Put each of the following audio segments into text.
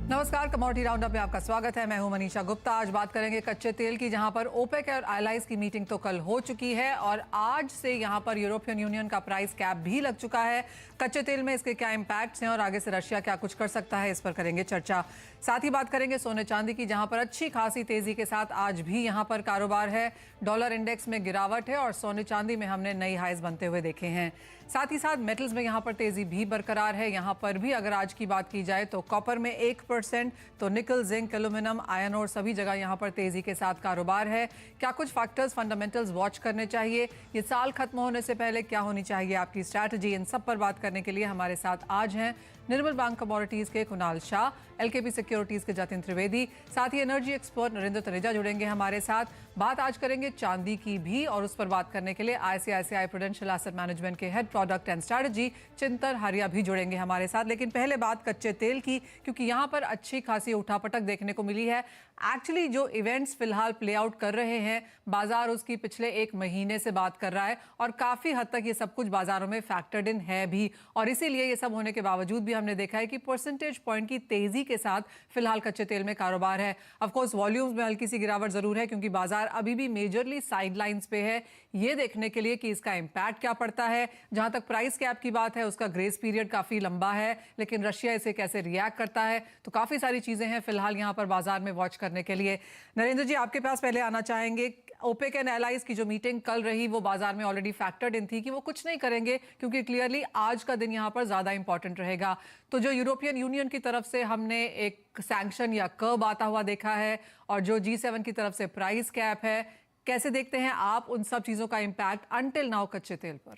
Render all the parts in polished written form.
नमस्कार, commodity roundup में आपका स्वागत है। मैं हूं मनीषा गुप्ता। आज बात करेंगे कच्चे तेल की, जहां पर ओपेक और एलाइज की मीटिंग तो कल हो चुकी है और आज से यहां पर यूरोपियन यूनियन का प्राइस कैप भी लग चुका है। कच्चे तेल में इसके क्या इंपैक्ट्स हैं और आगे से रशिया क्या कुछ कर सकता है, इस पर करेंगे चर्चा। साथ ही बात करेंगे सोने चांदी की, जहां पर अच्छी खासी तेजी के साथ आज भी यहां पर कारोबार है। डॉलर इंडेक्स में गिरावट है और सोने चांदी में हमने नई हाईज बनते हुए देखे हैं। साथ ही साथ मेटल्स में यहां पर तेजी भी बरकरार है। यहां पर भी अगर आज की बात की जाए तो कॉपर में 1%, तो निकल, जिंक, एल्यूमिनियम, आयरन और सभी जगह यहां पर तेजी के साथ कारोबार है। क्या कुछ फैक्टर्स, फंडामेंटल्स वॉच करने चाहिए, ये साल खत्म होने से पहले क्या होनी चाहिए आपकी स्ट्रैटेजी, इन सब पर बात करने के लिए हमारे साथ आज हैं निर्मल बैंक कमोडिटीज के कुणाल शाह, एलकेपी सिक्योरिटीज के जतिन त्रिवेदी, साथ ही एनर्जी एक्सपर्ट नरेंद्र तनेजा जुड़ेंगे हमारे साथ। बात आज करेंगे चांदी की भी और उस पर बात करने के लिए आईसीआईसीआई प्रूडेंशियल एसेट मैनेजमेंट के हेड प्रोडक्ट एंड स्ट्रैटेजी चिंतन हरिया भी जुड़ेंगे हमारे साथ। लेकिन पहले बात कच्चे तेल की, क्योंकि यहां पर अच्छी खासी उठापटक देखने को मिली है। एक्चुअली जो इवेंट्स फिलहाल प्ले आउट कर रहे हैं, बाजार उसकी पिछले एक महीने से बात कर रहा है और काफी हद तक ये सब कुछ बाजारों में फैक्टर्ड इन है भी, और इसीलिए ये सब होने के बावजूद भी हमने देखा है कि परसेंटेज पॉइंट की तेजी के साथ फिलहाल कच्चे तेल में कारोबार है। ऑफ कोर्स वॉल्यूम्स में हल्की सी गिरावट जरूर है, क्योंकि बाजार अभी भी मेजरली साइडलाइंस पे है, ये देखने के लिए कि इसका इंपैक्ट क्या पड़ता है। जहां तक प्राइस कैप की बात है, उसका ग्रेस पीरियड काफी लंबा है, लेकिन रशिया इसे कैसे रिएक्ट करता है, तो काफी सारी चीजें हैं फिलहाल यहां पर बाजार में वॉच करने के लिए। नरेंद्र जी, आपके पास पहले आना चाहेंगे। ओपेक एंड एलाइज की जो मीटिंग कल रही, वो बाजार में ऑलरेडी फैक्टर्ड इन थी कि वो कुछ नहीं करेंगे, क्योंकि क्लियरली आज का दिन यहां पर ज्यादा इंपॉर्टेंट रहेगा। तो जो यूरोपियन यूनियन की तरफ से हमने एक सैंक्शन या कर्ब आता हुआ देखा है, और जो G7 की तरफ से प्राइस कैप है, कैसे देखते हैं आप उन सब चीजों का इंपैक्ट अनटिल नाउ कच्चे तेल पर?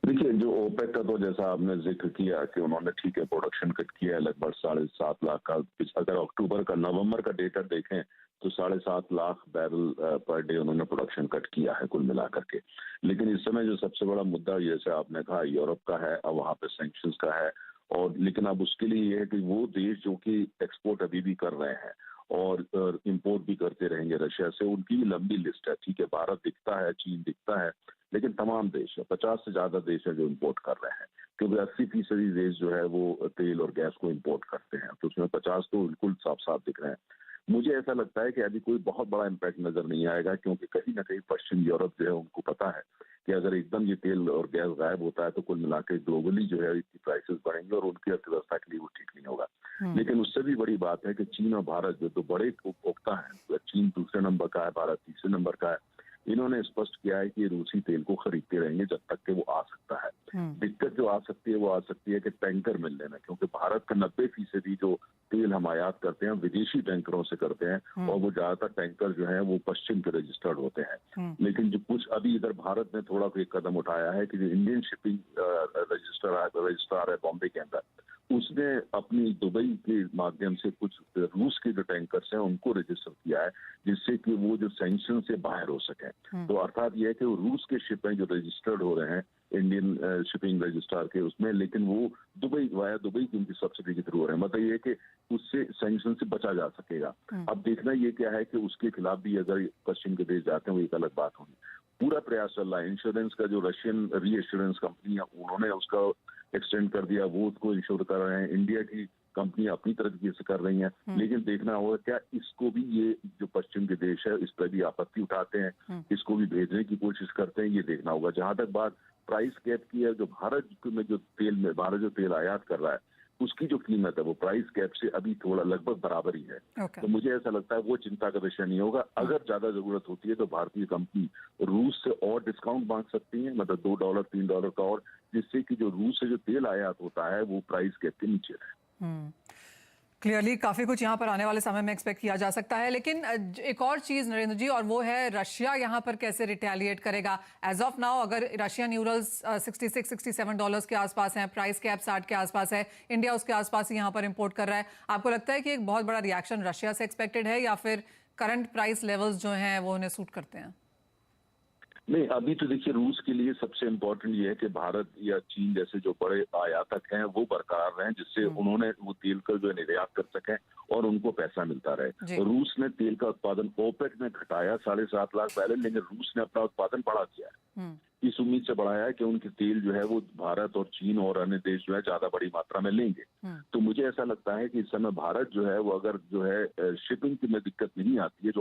देखिए, जो ओपेक का तो जैसा आपने जिक्र किया कि उन्होंने ठीक है प्रोडक्शन कट किया है लगभग 7.5 लाख का। अगर नवंबर का डेटा देखें तो 7.5 लाख बैरल पर डे उन्होंने प्रोडक्शन कट किया है कुल मिलाकर के। लेकिन इस समय जो सबसे बड़ा मुद्दा, जैसे आपने कहा, यूरोप का है, अब वहाँ पे सैंक्शंस का है। और लेकिन अब उसके लिए ये है कि वो देश जो कि एक्सपोर्ट अभी भी कर रहे हैं और इंपोर्ट भी करते रहेंगे रशिया से, उनकी लंबी लिस्ट है। ठीक है, भारत दिखता है, चीन दिखता है, लेकिन तमाम देश है, 50 से ज्यादा देश है जो इंपोर्ट कर रहे हैं, क्योंकि 80% देश जो है वो तेल और गैस को इंपोर्ट करते हैं। तो उसमें 50 तो बिल्कुल साफ साफ दिख रहे हैं। मुझे ऐसा लगता है कि अभी कोई बहुत बड़ा इम्पैक्ट नजर नहीं आएगा, क्योंकि कहीं ना कहीं पश्चिम यूरोप जो है उनको पता है कि अगर एकदम ये तेल और गैस गायब होता है तो कुल मिलाकर ग्लोबली जो है इसकी प्राइसेस बढ़ेंगे और उनकी अर्थव्यवस्था के लिए वो ठीक नहीं होगा। लेकिन उससे भी बड़ी बात है कि चीन और भारत जो तो बड़े उपभोक्ता हैं, चीन दूसरे नंबर का है, भारत तीसरे नंबर का है, इन्होंने स्पष्ट किया है कि रूसी तेल को खरीदते रहेंगे जब तक कि वो आ सकता है। दिक्कत जो आ सकती है वो आ सकती है कि टैंकर मिलने में, क्योंकि भारत का 90% जो तेल हम आयात करते हैं विदेशी टैंकरों से करते हैं, और वो ज्यादातर टैंकर जो है वो पश्चिम के रजिस्टर्ड होते हैं। लेकिन जो कुछ अभी इधर भारत ने थोड़ा एक कदम उठाया है कि जो इंडियन शिपिंग रजिस्ट्रार है बॉम्बे के अंदर, उसने अपनी दुबई के माध्यम से कुछ रूस के जो टैंकर्स हैं उनको रजिस्टर किया है, जिससे कि वो जो सैंक्शन से बाहर हो सके। तो अर्थात ये है कि वो रूस के शिप हैं जो रजिस्टर्ड हो रहे हैं इंडियन शिपिंग रजिस्ट्रार के उसमें, लेकिन वो दुबई वाया दुबई की उनकी सब्सिडी के थ्रू हो रहे हैं। मतलब ये कि उससे सैंक्शन से बचा जा सकेगा। अब देखना ये क्या है कि उसके खिलाफ भी अगर पश्चिम के देश जाते हैं, वो एक अलग बात होगी। पूरा प्रयास चल रहा है। इंश्योरेंस का जो रशियन रीएश्योरेंस कंपनी है उन्होंने उसका एक्सटेंड कर दिया, वो उसको इंश्योर कर रहे हैं। इंडिया की कंपनी अपनी तरफ से कर रही हैं, लेकिन देखना होगा क्या इसको भी ये जो पश्चिम के देश है इस पर भी आपत्ति उठाते हैं, इसको भी भेजने की कोशिश करते हैं, ये देखना होगा। जहां तक बात प्राइस कैप की है, जो भारत जो तेल आयात कर रहा है उसकी जो कीमत है वो प्राइस कैप से अभी थोड़ा लगभग बराबर ही है। तो मुझे ऐसा लगता है वो चिंता का विषय नहीं होगा। अगर ज्यादा जरूरत होती है तो भारतीय कंपनी रूस से और डिस्काउंट मांग सकती है, मतलब $2 $3 का, और जिससे कि जो रूस से जो तेल आयात होता है वो प्राइस कैप के नीचे रहे। क्लियरली काफी कुछ यहाँ पर आने वाले समय में एक्सपेक्ट किया जा सकता है। लेकिन एक और चीज नरेंद्र जी, और वो है रशिया यहाँ पर कैसे रिटेलिएट करेगा। एज ऑफ नाउ अगर रशियन यूरल्स 66-67 डॉलर्स के आसपास हैं, प्राइस कैप 60 के आसपास है, इंडिया उसके आसपास ही यहाँ पर इंपोर्ट कर रहा है, आपको लगता है कि एक बहुत बड़ा रिएक्शन रशिया से एक्सपेक्टेड है, या फिर करंट प्राइस लेवल्स जो हैं वो उन्हें सूट करते हैं? नहीं, अभी तो देखिए रूस के लिए सबसे इम्पोर्टेंट ये है कि भारत या चीन जैसे जो बड़े आयातक हैं वो बरकरार रहें, जिससे उन्होंने वो तेल का जो है निर्यात कर सकें और उनको पैसा मिलता रहे। रूस ने तेल का उत्पादन ओपेक ने घटाया 7.5 लाख बैरल, लेकिन रूस ने अपना उत्पादन बढ़ा दिया है। इस उम्मीद से बढ़ाया है कि उनकी तेल जो है वो भारत और चीन और अन्य देश जो है ज्यादा बड़ी मात्रा में लेंगे। तो मुझे ऐसा लगता है कि इस समय भारत जो है वो अगर जो है शिपिंग में दिक्कत नहीं आती है, जो